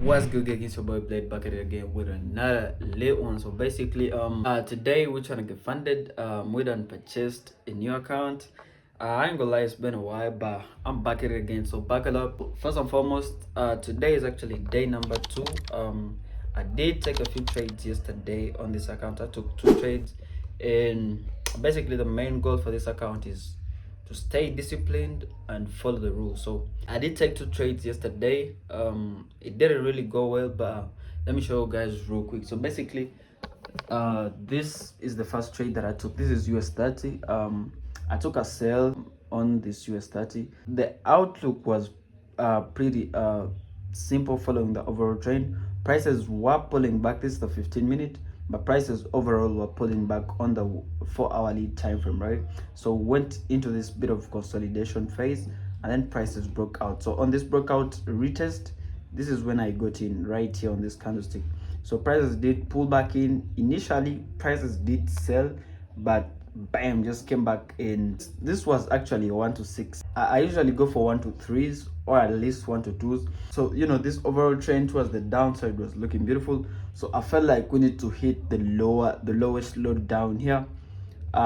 What's good, guys? It's your boy Blade back at it again with another lit one. So basically, today we're trying to get funded. We done purchased a new account. I ain't gonna lie, it's been a while, but I'm back at it again. So buckle up. First and foremost, today is actually day number 2. I did take a few trades yesterday on this account. I took 2 trades, and basically the main goal for this account is to stay disciplined and follow the rules. So I did take 2 trades yesterday. It didn't really go well, but let me show you guys real quick. So basically, this is the first trade that I took. This is US 30. I took a sell on this US 30. The outlook was pretty simple following the overall trend. Prices were pulling back. This is the 15-minute, but prices overall were pulling back on the 4-hourly time frame, right? So went into this bit of consolidation phase, and then prices broke out. So on this breakout retest, this is when I got in right here on this candlestick. So prices did pull back in. Initially prices did sell, but bam, just came back in. This was actually a 1 to 6. I usually go for 1 to 3s or at least 1 to 2s. So this overall trend towards the downside was looking beautiful. So I felt like we need to hit the lowest low down here,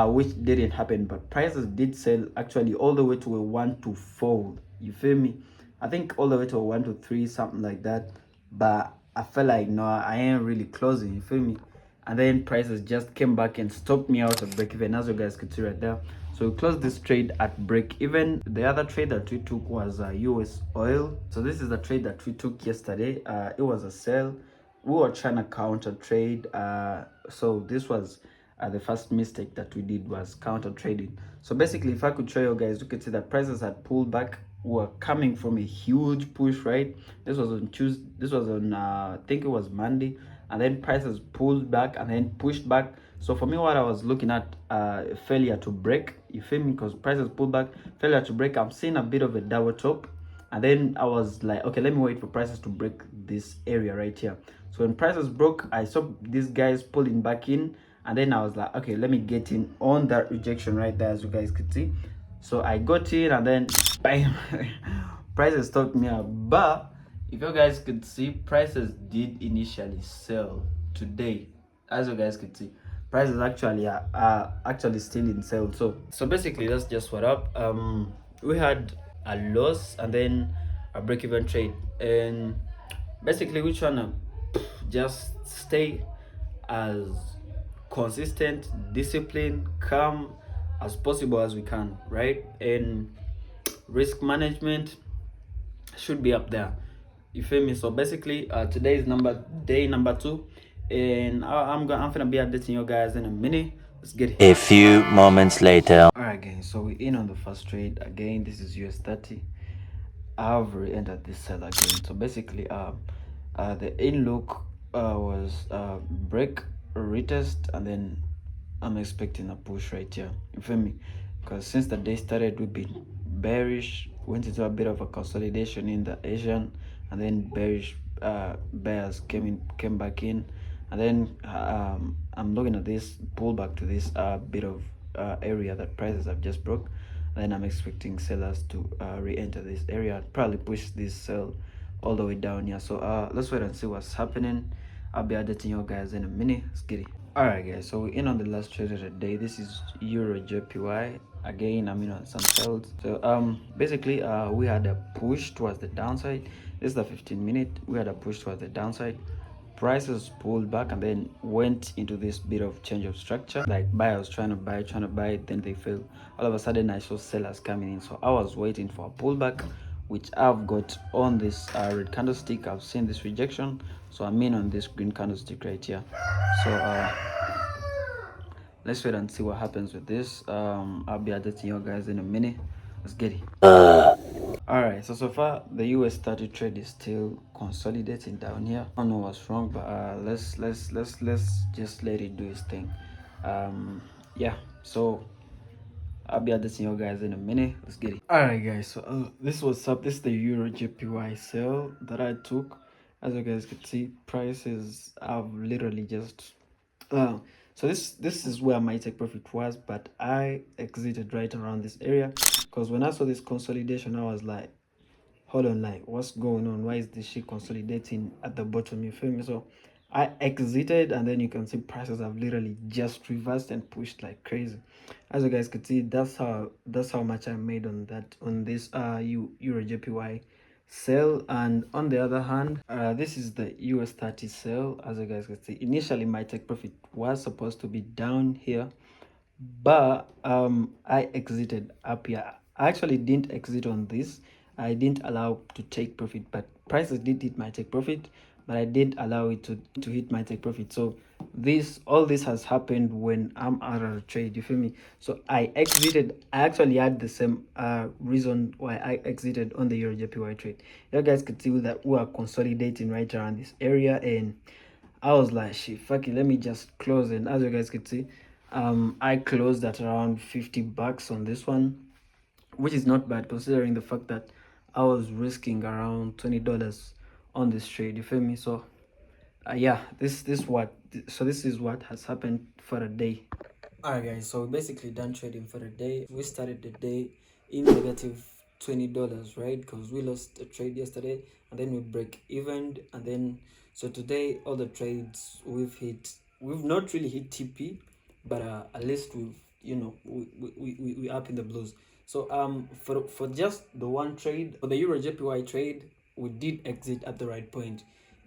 which didn't happen, but prices did sell actually all the way to a 1 to 4. You feel me? I think all the way to a 1 to 3, something like that. But I felt like no, I ain't really closing. You feel me? And then prices just came back and stopped me out of break even, as you guys could see right there. So we closed this trade at break even. The other trade that we took was US oil. So this is the trade that we took yesterday. It was a sell. We were trying to counter trade. So this was the first mistake that we did, was counter trading. So basically, if I could show you guys, you could see that prices had pulled back. Were coming from a huge push, right? This was on Tuesday. This was on I think it was Monday, and then prices pulled back and then pushed back. So for me, what I was looking at, failure to break. You feel me? Because prices pulled back, failure to break. I'm seeing a bit of a double top, and then I was like, okay, let me wait for prices to break this area right here. So when prices broke, I saw these guys pulling back in, and then I was like, okay, let me get in on that rejection right there, as you guys could see. So I got in, and then bam, prices stopped me up. But if you guys could see, prices did initially sell today, as you guys could see. Prices actually are actually still in sale. So basically, that's just what up. We had a loss and then a break-even trade, and basically we're trying to just stay as consistent, disciplined, calm as possible as we can, right? And risk management should be up there. You feel me? So basically, today is day number 2, and I'm gonna be updating you guys in a minute. Let's get it. A few moments later. All right, guys. So we're in on the first trade again. This is US 30. I've re-entered this sell again. So basically, the in look was break, retest, and then I'm expecting a push right here. You feel me? Because since the day started, we've been bearish, went into a bit of a consolidation in the Asian, and then bearish bears came back in, and then I'm looking at this pullback to this bit of area that prices have just broke. Then I'm expecting sellers to re-enter this area, probably push this sell all the way down here. So let's wait and see what's happening. I'll be updating you guys in a minute. Let's get it. All right, guys, so we're in on the last trade of the day. This is Euro JPY. Again, I'm in on some sells. So basically we had a push towards the downside. This is the 15-minute. We had a push towards the downside. Prices pulled back and then went into this bit of change of structure. Like buyers trying to buy, then they fail. All of a sudden I saw sellers coming in, so I was waiting for a pullback, which I've got on this red candlestick. I've seen this rejection, so I'm in on this green candlestick right here. So let's wait and see what happens with this. I'll be updating you guys in a minute. Let's get it. All right, so far the US 30 trade is still consolidating down here. I don't know what's wrong, but let's just let it do its thing. Yeah, so I'll be updating you guys in a minute. Let's get it. All right, guys, so this was up. This is the Euro JPY sale that I took. As you guys can see, prices have literally just so this is where my take profit was, but I exited right around this area, because when I saw this consolidation, I was like, hold on, like what's going on? Why is this shit consolidating at the bottom? You feel me? So I exited, and then you can see prices have literally just reversed and pushed like crazy. As you guys could see, that's how much I made on this Euro JPY sell. And on the other hand, this is the US 30 sell. As you guys can see, initially my take profit was supposed to be down here, but I exited up here. I actually didn't exit on this. I didn't allow to take profit, but prices did hit my take profit, but I didn't allow it to hit my take profit. So all this has happened when I'm out of the trade, you feel me? So I exited. I actually had the same reason why I exited on the Euro JPY trade. You guys could see that we are consolidating right around this area, and I was like, shit, fuck it, let me just close. And as you guys could see, I closed at around $50 on this one, which is not bad considering the fact that I was risking around $20 on this trade. You feel me? So yeah, this is what has happened for the day. Alright guys, so basically done trading for the day. We started the day in negative $20, right? Because we lost a trade yesterday, and then we break even, and then so today all the trades we've not really hit TP, but at least we've we up in the blues. So for just the one trade, for the Euro JPY trade, we did exit at the right point.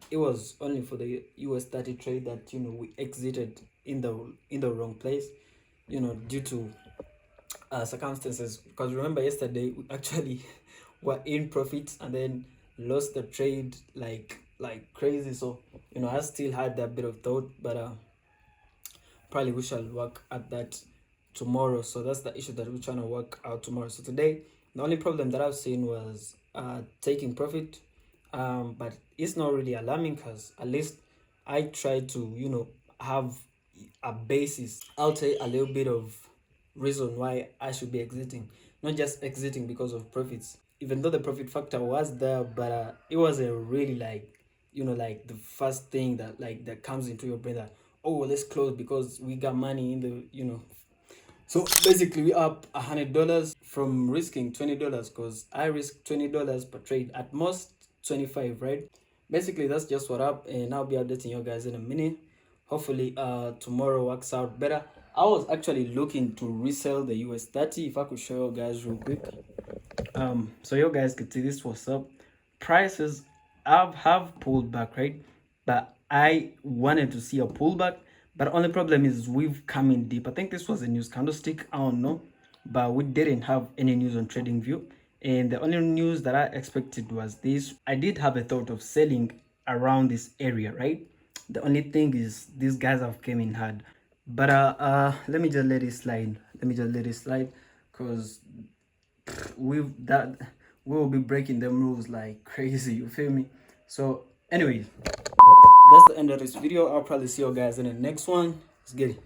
It was only for the US 30 trade that we exited in the wrong place, due to circumstances. Because remember yesterday we actually were in profits and then lost the trade like crazy. So I still had that bit of thought, but probably we shall work at that tomorrow. So that's the issue that we're trying to work out tomorrow. So today the only problem that I've seen was taking profit, but it's not really alarming because at least I try to have a basis. I'll tell you a little bit of reason why I should be exiting, not just exiting because of profits, even though the profit factor was there, but it wasn't really like the first thing that comes into your brain that, oh, let's close because we got money in the. So basically we up $100 from risking $20, because I risk $20 per trade, at most 25, right? Basically that's just what up, and I'll be updating you guys in a minute. Hopefully tomorrow works out better. I was actually looking to resell the US 30. If I could show you guys real quick, so you guys could see this. What's up? Prices have pulled back, right? But I wanted to see a pullback, but only problem is we've come in deep. I think this was a news candlestick, I don't know, but we didn't have any news on TradingView, and the only news that I expected was this. I did have a thought of selling around this area, right? The only thing is these guys have came in hard, but let me just let it slide. Because we will be breaking them rules like crazy, you feel me? So anyways, that's the end of this video. I'll probably see you guys in the next one. Let's get it.